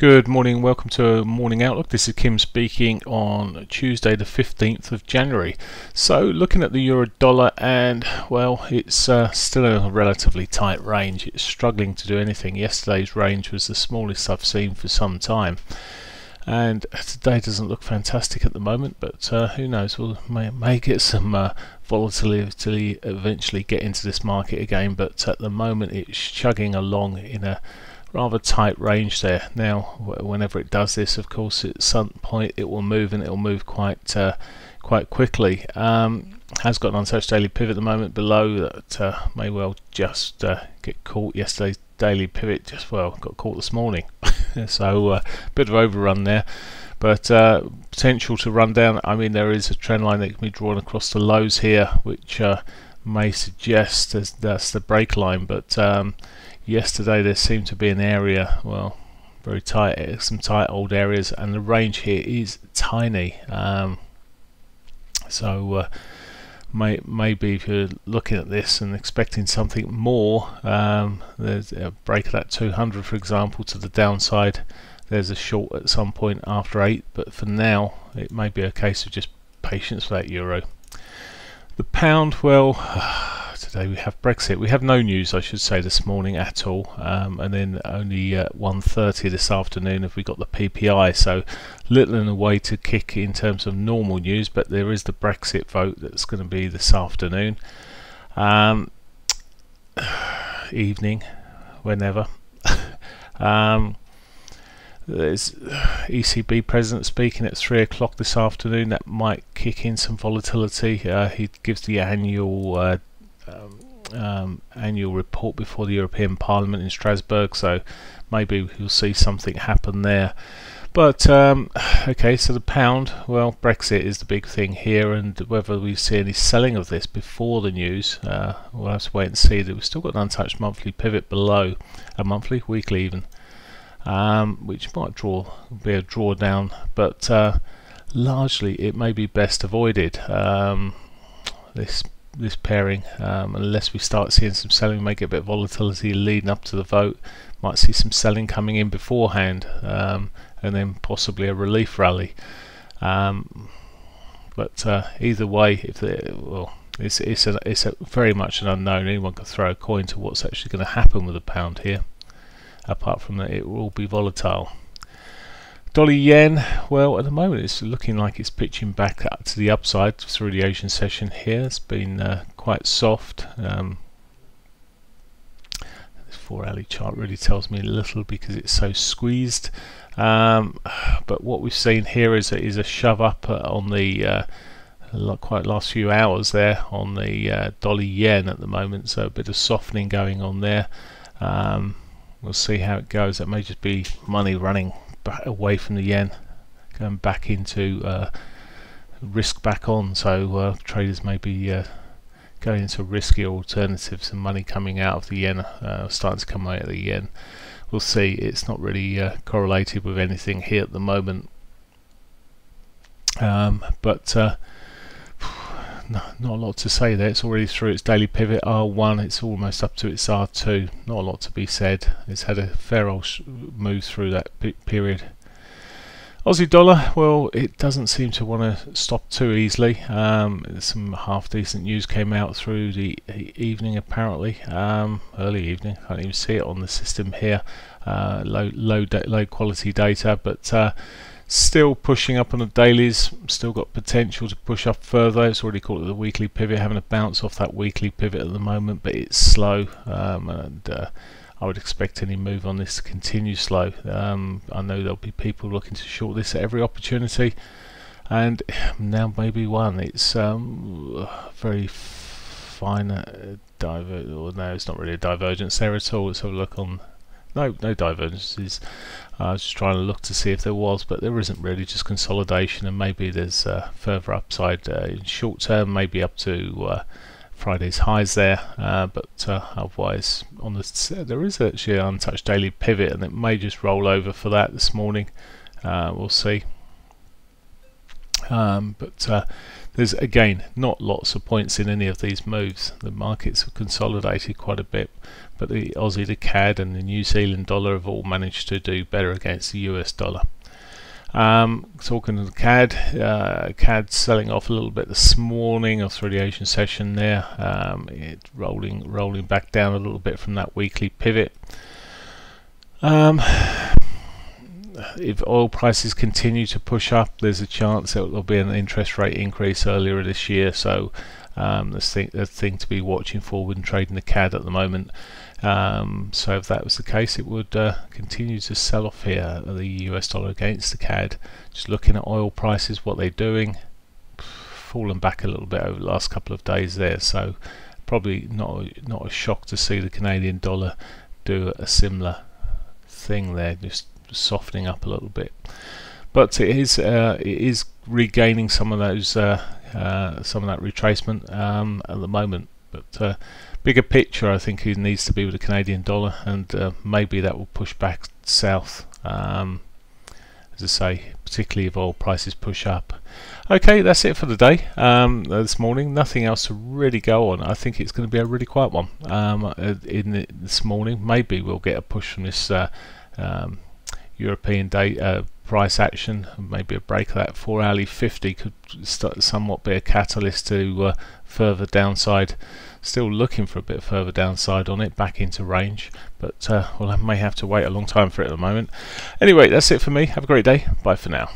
Good morning, welcome to Morning Outlook. This is Kim speaking on Tuesday the 15th of January. So looking at the euro dollar, and well, it's still in a relatively tight range. It's struggling to do anything. Yesterday's range was the smallest I've seen for some time, and today doesn't look fantastic at the moment, but who knows, we may get some volatility eventually get into this market again, but at the moment it's chugging along in a rather tight range there. Now whenever it does this, of course, at some point it will move, and it will move quite quickly. Has got an untouched daily pivot at the moment below that may well just get caught. Yesterday's daily pivot just got caught this morning. So a bit of overrun there, but potential to run down. I mean, there is a trend line that can be drawn across the lows here, which may suggest that's the break line, but yesterday there seemed to be an area, well, very tight, some tight old areas, and the range here is tiny. So maybe if you're looking at this and expecting something more, there's a break of that 200, for example, to the downside. There's a short at some point after 8, but for now it may be a case of just patience for that euro. The pound, well, today we have Brexit. We have no news, I should say, this morning at all, and then only 1:30 this afternoon have we got the PPI, so little in a way to kick in terms of normal news, but there is the Brexit vote that's going to be this afternoon, evening, whenever. There's ECB president speaking at 3 o'clock this afternoon. That might kick in some volatility. He gives the annual report before the European Parliament in Strasbourg, so maybe we'll see something happen there. But okay, so the pound, well, Brexit is the big thing here, and whether we see any selling of this before the news, we'll have to wait and see. That we've still got an untouched monthly pivot below, a monthly, weekly even, which might be a drawdown, but largely it may be best avoided. This pairing, unless we start seeing some selling. We may get a bit of volatility leading up to the vote, might see some selling coming in beforehand, and then possibly a relief rally. But either way, it's very much an unknown. Anyone can throw a coin to what's actually going to happen with the pound here. Apart from that, it will be volatile. Dollar yen, well, at the moment it's looking like it's pitching back up to the upside through the Asian session here. It's been quite soft. This 4-hourly chart really tells me a little because it's so squeezed. But what we've seen here is a shove up on the quite last few hours there on the dollar yen at the moment. So a bit of softening going on there. We'll see how it goes. That may just be money running back away from the yen, going back into risk back on. So traders may be going into risky alternatives and money coming out of the yen, starting to come out of the yen. We'll see. It's not really correlated with anything here at the moment, but not a lot to say there. It's already through its daily pivot R1. It's almost up to its R2. Not a lot to be said. It's had a fair old move through that period. Aussie dollar, well, it doesn't seem to want to stop too easily. Some half decent news came out through the evening, apparently, early evening. I can't even see it on the system here. Low quality data, but still pushing up on the dailies, still got potential to push up further. It's already caught the weekly pivot, having a bounce off that weekly pivot at the moment, but it's slow, and I would expect any move on this to continue slow. I know there'll be people looking to short this at every opportunity, and now maybe one. It's very fine no, it's not really a divergence there at all. Let's have a look on. No divergences. I was just trying to look to see if there was, but there isn't really, just consolidation, and maybe there's further upside in short term, maybe up to Friday's highs there, but otherwise on there is actually an untouched daily pivot, and it may just roll over for that this morning. We'll see. But there's again not lots of points in any of these moves. The markets have consolidated quite a bit, but the Aussie, the CAD and the New Zealand dollar have all managed to do better against the US dollar. Talking to the CAD, CAD selling off a little bit this morning or through the Asian session there. It's rolling back down a little bit from that weekly pivot. If oil prices continue to push up, there's a chance that there'll be an interest rate increase earlier this year. So that's the thing to be watching for when trading the CAD at the moment. So if that was the case, it would continue to sell off here, the US dollar against the CAD. Just looking at oil prices, what they're doing, fallen back a little bit over the last couple of days there. So probably not a shock to see the Canadian dollar do a similar thing there, just softening up a little bit. But it is regaining some of those some of that retracement at the moment. But bigger picture, I think it needs to be with the Canadian dollar, and maybe that will push back south. As I say, particularly if oil prices push up. Okay, that's it for the day. This morning, nothing else to really go on. I think it's going to be a really quiet one this morning. Maybe we'll get a push from this European day price action. Maybe a break of that 4-hourly 50 could somewhat be a catalyst to further downside. Still looking for a bit further downside on it, back into range, but well, I may have to wait a long time for it at the moment. Anyway, that's it for me. Have a great day. Bye for now.